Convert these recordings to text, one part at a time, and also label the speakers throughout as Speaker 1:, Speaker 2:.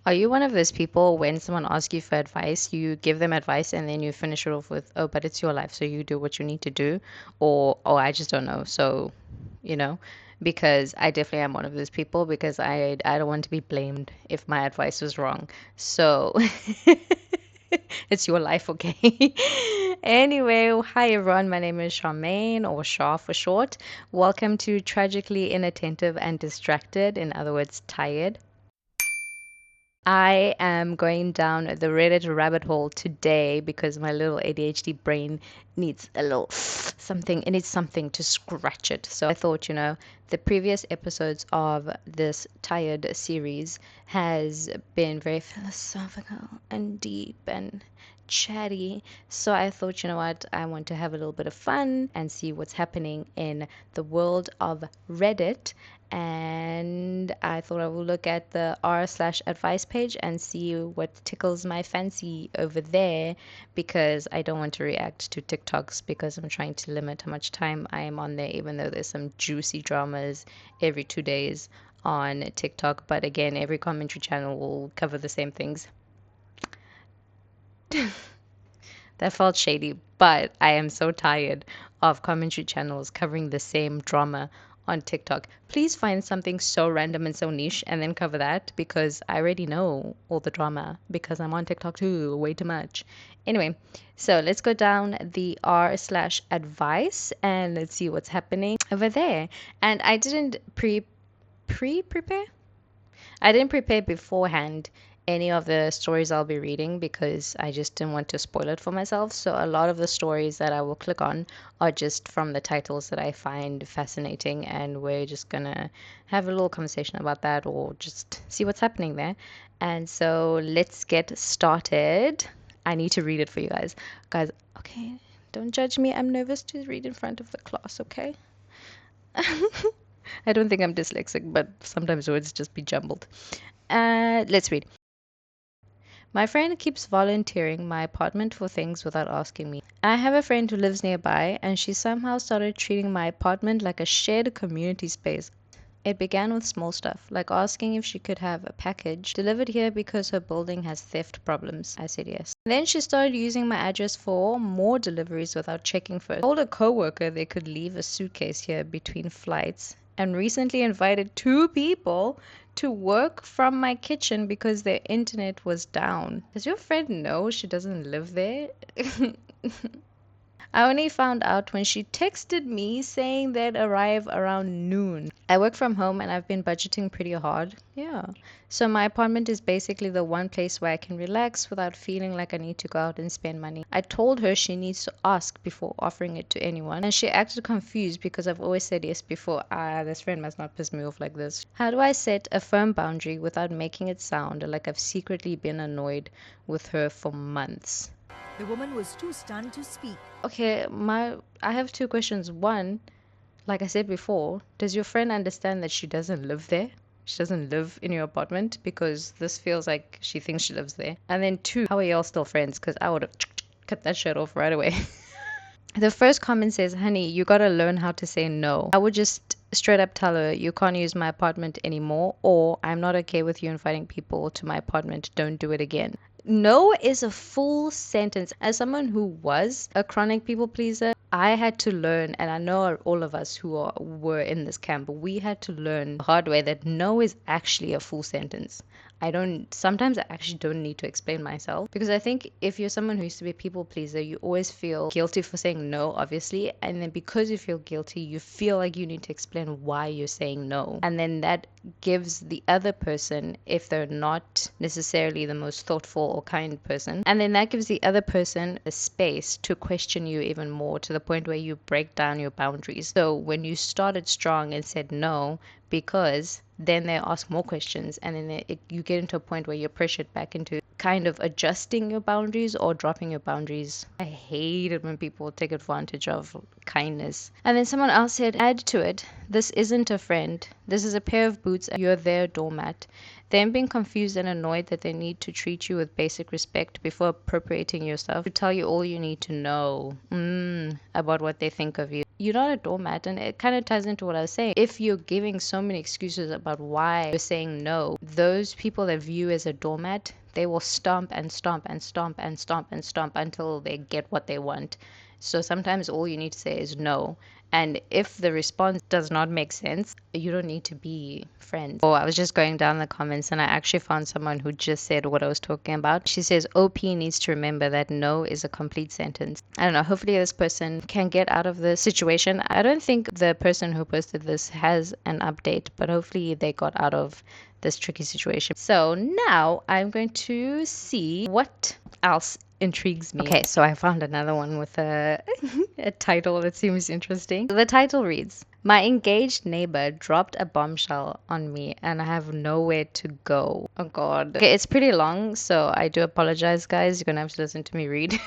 Speaker 1: Are you one of those people when someone asks you for advice, you give them advice and then you finish it off with, "Oh, but it's your life, so you do what you need to do," or "Oh, I just don't know." So, you know, because I definitely am one of those people because I don't want to be blamed if my advice was wrong. So, it's your life, okay? Anyway, hi everyone. My name is Charmaine, or Shah for short. Welcome to Tragically Inattentive and Distracted, in other words, tired. I am going down the Reddit rabbit hole today because my little ADHD brain needs a little something. It needs something to scratch it. So I thought, the previous episodes of this Tired series has been very philosophical and deep and chatty. So I thought, you know what? I want to have a little bit of fun and see what's happening in the world of Reddit. And I thought I will look at the r/advice page and see what tickles my fancy over there, because I don't want to react to TikToks because I'm trying to limit how much time I am on there, even though there's some juicy dramas every 2 days on TikTok. But again, every commentary channel will cover the same things. That felt shady, but I am so tired of commentary channels covering the same drama on TikTok. Please find something so random and so niche and then cover that, because I already know all the drama because I'm on TikTok too, way too much. Anyway, so let's go down the r/advice and let's see what's happening over there. And I didn't prepare. I didn't prepare beforehand any of the stories I'll be reading because I just didn't want to spoil it for myself. So a lot of the stories that I will click on are just from the titles that I find fascinating, and we're just gonna have a little conversation about that or just see what's happening there. And so let's get started. I need to read it for you guys. Guys, okay, don't judge me. I'm nervous to read in front of the class, okay? I don't think I'm dyslexic, but sometimes words just be jumbled. Let's read. My friend keeps volunteering my apartment for things without asking me. I have a friend who lives nearby, and she somehow started treating my apartment like a shared community space. It began with small stuff, like asking if she could have a package delivered here because her building has theft problems. I said yes. Then she started using my address for more deliveries without checking first. I told a coworker they could leave a suitcase here between flights, and recently invited 2 people to work from my kitchen because their internet was down. Does your friend know she doesn't live there? I only found out when she texted me saying they'd arrive around noon. I work from home and I've been budgeting pretty hard. Yeah. So my apartment is basically the one place where I can relax without feeling like I need to go out and spend money. I told her she needs to ask before offering it to anyone, and she acted confused because I've always said yes before. This friend must not piss me off like this. How do I set a firm boundary without making it sound like I've secretly been annoyed with her for months?
Speaker 2: The woman was too stunned to speak.
Speaker 1: Okay, I have 2 questions. One, like I said before, does your friend understand that she doesn't live there? She doesn't live in your apartment, because this feels like she thinks she lives there. And then two, how are y'all still friends? Because I would have cut that shit off right away. The first comment says, "Honey, you gotta learn how to say no." I would just straight up tell her, "You can't use my apartment anymore," or "I'm not okay with you inviting people to my apartment. Don't do it again." No is a full sentence. As someone who was a chronic people pleaser, I had to learn, and I know all of us were in this camp, we had to learn the hard way that no is actually a full sentence. Sometimes I actually don't need to explain myself, because I think if you're someone who used to be a people pleaser, you always feel guilty for saying no, obviously. And then because you feel guilty, you feel like you need to explain why you're saying no. And then that gives the other person, if they're not necessarily the most thoughtful or kind person, and then that gives the other person a space to question you even more, to the point where you break down your boundaries. So when you started strong and said no, because then they ask more questions, and then you get into a point where you're pressured back into kind of adjusting your boundaries or dropping your boundaries. I hate it when people take advantage of kindness. And then someone else said, add to it, "This isn't a friend. This is a pair of boots and you're their doormat." Them being confused and annoyed that they need to treat you with basic respect before appropriating yourself to tell you all you need to know about what they think of you. you're not a doormat. And it kind of ties into what I was saying. If you're giving so many excuses about why you're saying no, those people that view you as a doormat, they will stomp and stomp and stomp and stomp and stomp until they get what they want. So sometimes all you need to say is no. And if the response does not make sense, you don't need to be friends. Oh, I was just going down the comments and I actually found someone who just said what I was talking about. She says, OP needs to remember that no is a complete sentence. I don't know. Hopefully, this person can get out of this situation. I don't think the person who posted this has an update, but hopefully, they got out of this tricky situation. So now I'm going to see what else intrigues me. Okay, so I found another one with a, a title that seems interesting. The title reads, My engaged neighbor dropped a bombshell on me and I have nowhere to go. Oh God. Okay, it's pretty long, so I do apologize, guys. You're gonna have to listen to me read.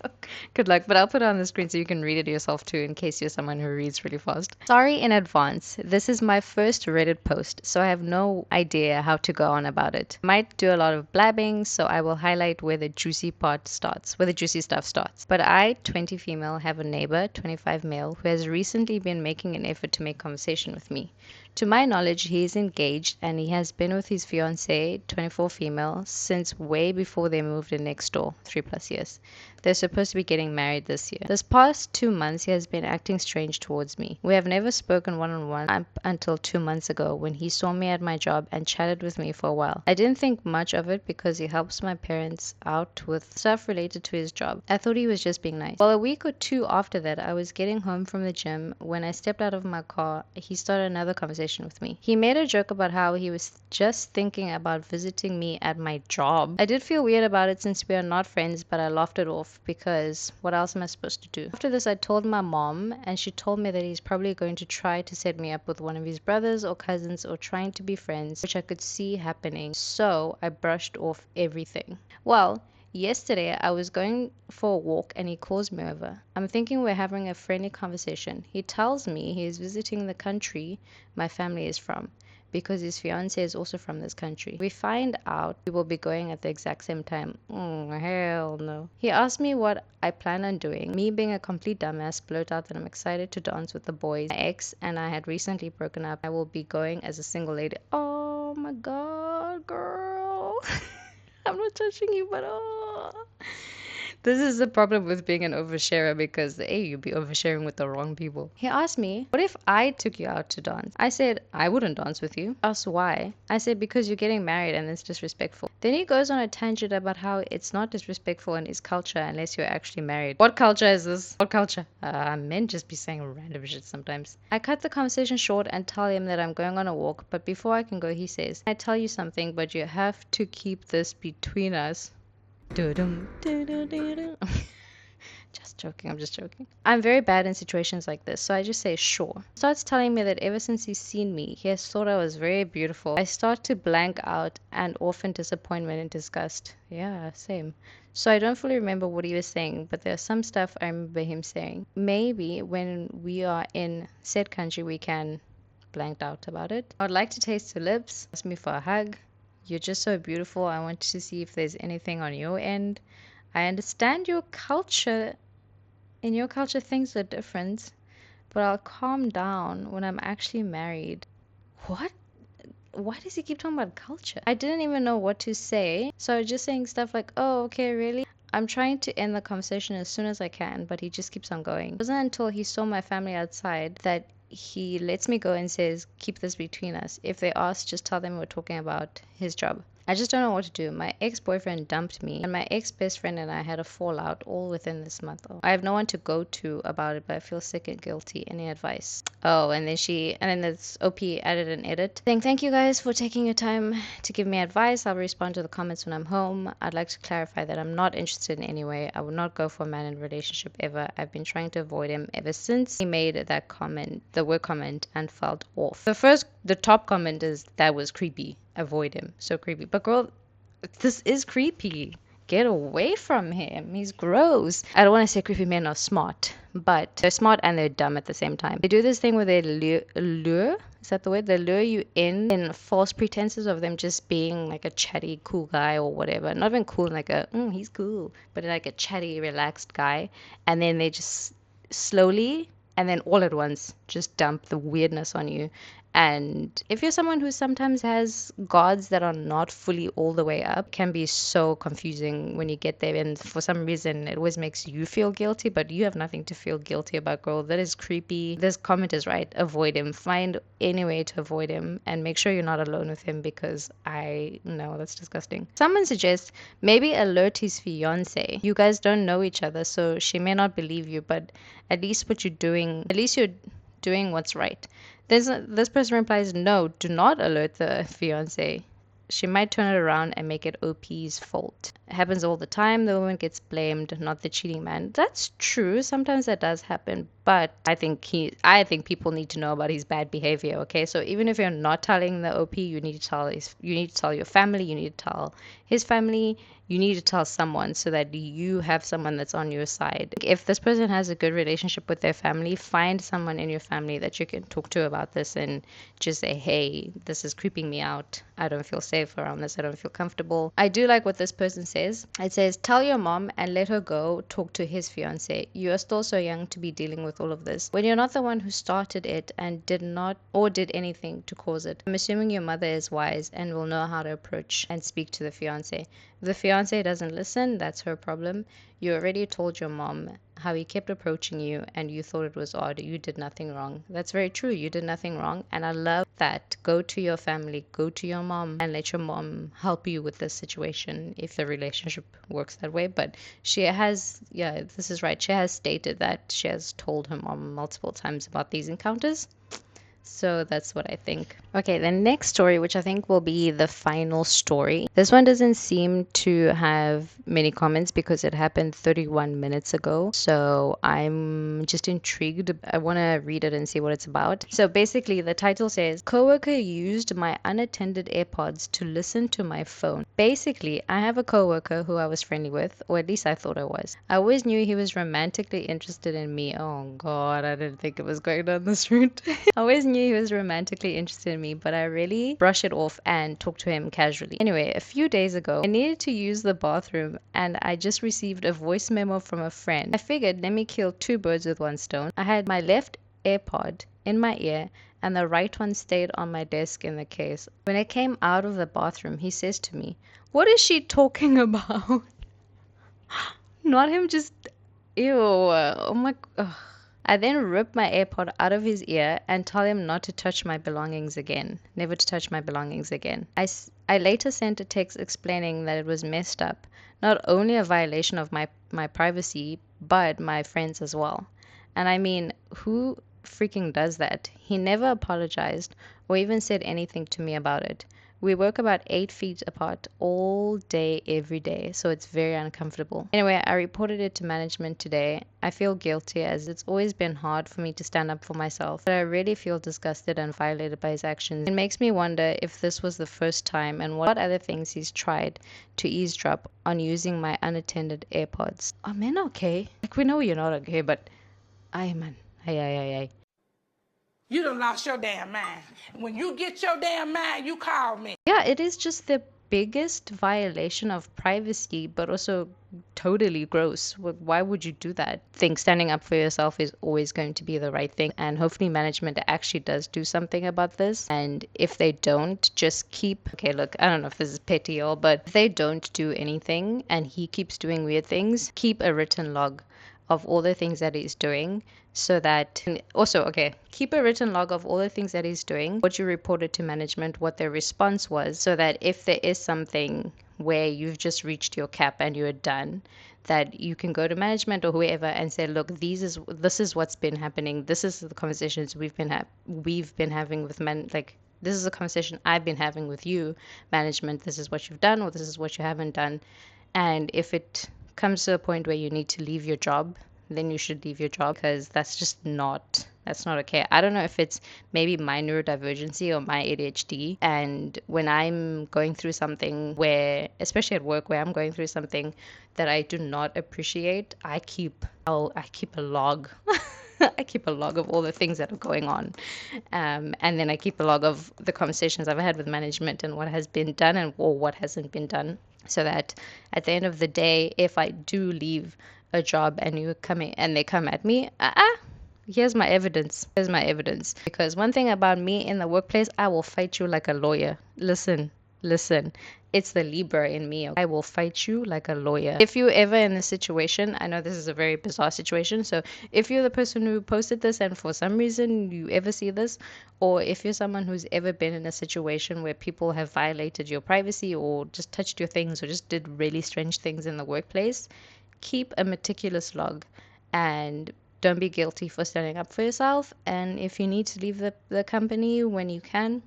Speaker 1: So, good luck, but I'll put it on the screen so you can read it yourself too in case you're someone who reads really fast. Sorry in advance. This is my first Reddit post, so I have no idea how to go on about it. Might do a lot of blabbing, so I will highlight where the juicy part starts, where the juicy stuff starts. But I, 20 female, have a neighbor, 25 male, who has recently been making an effort to make conversation with me. To my knowledge, he is engaged and he has been with his fiancée, 24 female, since way before they moved in next door, 3+ years. They're supposed to be getting married this year. This past 2 months, he has been acting strange towards me. We have never spoken one-on-one up until 2 months ago when he saw me at my job and chatted with me for a while. I didn't think much of it because he helps my parents out with stuff related to his job. I thought he was just being nice. Well, a week or two after that, I was getting home from the gym. When I stepped out of my car, he started another conversation with me. He made a joke about how he was just thinking about visiting me at my job. I did feel weird about it since we are not friends, but I laughed it off because what else am I supposed to do? After this, I told my mom and she told me that he's probably going to try to set me up with one of his brothers or cousins or trying to be friends, which I could see happening. So I brushed off everything. Well, yesterday I was going for a walk and he calls me over. I'm thinking we're having a friendly conversation. He tells me he is visiting the country my family is from because his fiance is also from this country. We find out we will be going at the exact same time. Hell no. He asked me what I plan on doing. Me being a complete dumbass, blurt out that I'm excited to dance with the boys. My ex and I had recently broken up. I will be going as a single lady. Oh my God, girl. I'm not touching you, but oh. This is the problem with being an oversharer because A, you'll be oversharing with the wrong people. He asked me, what if I took you out to dance? I said, I wouldn't dance with you. Asked why? I said, because you're getting married and it's disrespectful. Then he goes on a tangent about how it's not disrespectful in his culture unless you're actually married. What culture is this? What culture? Men just be saying random shit sometimes. I cut the conversation short and tell him that I'm going on a walk, but before I can go, he says, I tell you something, but you have to keep this between us. Just joking, I'm just joking. I'm very bad in situations like this, so I just say sure. He starts telling me that ever since he's seen me, he has thought I was very beautiful. I start to blank out and off in disappointment and disgust. Yeah, same. So I don't fully remember what he was saying, but there's some stuff I remember him saying. Maybe when we are in said country, we can blanked out about it. I'd like to taste your lips. Ask me for a hug. You're just so beautiful. I want to see if there's anything on your end. I understand your culture. In your culture, things are different, but I'll calm down when I'm actually married. What? Why does he keep talking about culture? I didn't even know what to say, so I was just saying stuff like, oh, okay, really? I'm trying to end the conversation as soon as I can, but he just keeps on going. It wasn't until he saw my family outside that he lets me go and says, keep this between us. If they ask, just tell them we're talking about his job. I just don't know what to do. My ex-boyfriend dumped me, and my ex-best friend and I had a fallout all within this month. I have no one to go to about it, but I feel sick and guilty. Any advice? Oh, and then this OP added an edit saying, thank you guys for taking your time to give me advice. I'll respond to the comments when I'm home. I'd like to clarify that I'm not interested in any way. I would not go for a man in a relationship ever. I've been trying to avoid him ever since he made that comment, the word comment, and felt off. The top comment is, that was creepy. Avoid him. So creepy. But girl, this is creepy. Get away from him. He's gross. I don't want to say creepy men are smart, but they're smart and they're dumb at the same time. They do this thing where they lure, is that the word? They lure you in false pretenses of them just being like a chatty, cool guy or whatever. Not even cool, like he's cool, but like a chatty, relaxed guy. And then they just slowly and then all at once just dump the weirdness on you. And if you're someone who sometimes has gods that are not fully all the way up, it can be so confusing when you get there. And for some reason, it always makes you feel guilty, but you have nothing to feel guilty about, girl. That is creepy. This comment is right. Avoid him. Find any way to avoid him and make sure you're not alone with him, because I know that's disgusting. Someone suggests maybe alert his fiance. You guys don't know each other, so she may not believe you, but at least you're doing what's right. This person replies, no, do not alert the fiance. She might turn it around and make it OP's fault. It happens all the time. The woman gets blamed, not the cheating man. That's true. Sometimes that does happen, but I think people need to know about his bad behavior. Okay, so even if you're not telling the OP, you need to tell your family. You need to tell his family. You need to tell someone so that you have someone that's on your side. If this person has a good relationship with their family, find someone in your family that you can talk to about this and just say, hey, this is creeping me out. I don't feel safe around this. I don't feel comfortable. I do like what this person says. It says, tell your mom and let her go talk to his fiance. You are still so young to be dealing with all of this when you're not the one who started it and did anything to cause it. I'm assuming your mother is wise and will know how to approach and speak to the fiance. If the fiance doesn't listen, that's her problem. You already told your mom how he kept approaching you and you thought it was odd. You did nothing wrong. That's very true. You did nothing wrong. And I love that. Go to your family, go to your mom, and let your mom help you with this situation if the relationship works that way. But this is right. She has stated that she has told her mom multiple times about these encounters. So that's what I think. Okay, the next story, which I think will be the final story. This one doesn't seem to have many comments because it happened 31 minutes ago. So I'm just intrigued. I want to read it and see what it's about. So basically, the title says, coworker used my unattended AirPods to listen to my phone. Basically, I have a coworker who I was friendly with, or at least I thought I was. I always knew he was romantically interested in me. Oh God, I didn't think it was going down this route. I always knew he was romantically interested in me, but I really brush it off and talk to him casually. Anyway, a few days ago, I needed to use the bathroom and I just received a voice memo from a friend. I figured, let me kill two birds with one stone. I had my left AirPod in my ear and the right one stayed on my desk in the case. When I came out of the bathroom, he says to me, what is she talking about? Not him just, ew, oh my, ugh. I then rip my AirPod out of his ear and tell him not to touch my belongings again. Never to touch my belongings again. I later sent a text explaining that it was messed up. Not only a violation of my privacy, but my friends as well. And I mean, who freaking does that? He never apologized or even said anything to me about it. We work about 8 feet apart all day, every day, so it's very uncomfortable. Anyway, I reported it to management today. I feel guilty as it's always been hard for me to stand up for myself, but I really feel disgusted and violated by his actions. It makes me wonder if this was the first time and what other things he's tried to eavesdrop on using my unattended AirPods. Are men okay? Like, we know you're not okay, but aye, man. Aye.
Speaker 3: You done lost your damn mind. When you get your damn mind, you call me.
Speaker 1: Yeah, it is just the biggest violation of privacy, but also totally gross. Why would you do that? I think standing up for yourself is always going to be the right thing, and hopefully management actually does do something about this. And if they don't, just keep, okay, look, I don't know if this is petty or, but if they don't do anything and he keeps doing weird things, keep a written log of all the things that he's doing, so that also, okay, keep a written log of all the things that he's doing, what you reported to management, what their response was, so that if there is something where you've just reached your cap and you're done, that you can go to management or whoever and say, look, this is what's been happening, this is the conversations we've been having with men, like this is a conversation I've been having with you, management, this is what you've done or this is what you haven't done. And if it comes to a point where you need to leave your job, then you should leave your job, because that's not okay. I don't know if it's maybe my neurodivergency or my ADHD. And when I'm going through something where, especially at work, where I'm going through something that I do not appreciate, I keep a log. I keep a log of all the things that are going on. And then I keep a log of the conversations I've had with management and what has been done or what hasn't been done. So that at the end of the day, if I do leave a job and you coming and they come at me, here's my evidence. Here's my evidence. Because one thing about me in the workplace, I will fight you like a lawyer. Listen, listen. It's the Libra in me. I will fight you like a lawyer. If you're ever in a situation, I know this is a very bizarre situation. So if you're the person who posted this and for some reason you ever see this, or if you're someone who's ever been in a situation where people have violated your privacy or just touched your things or just did really strange things in the workplace, keep a meticulous log and don't be guilty for standing up for yourself. And if you need to leave the company when you can,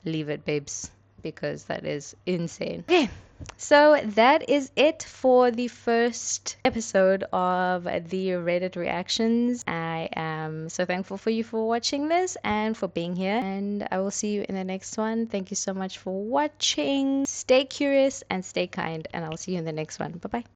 Speaker 1: leave it, babes, because that is insane. Okay, so that is it for the first episode of the Reddit reactions. I am so thankful for you for watching this and for being here, and I will see you in the next one. Thank you so much for watching. Stay curious and stay kind, and I'll see you in the next one. Bye bye.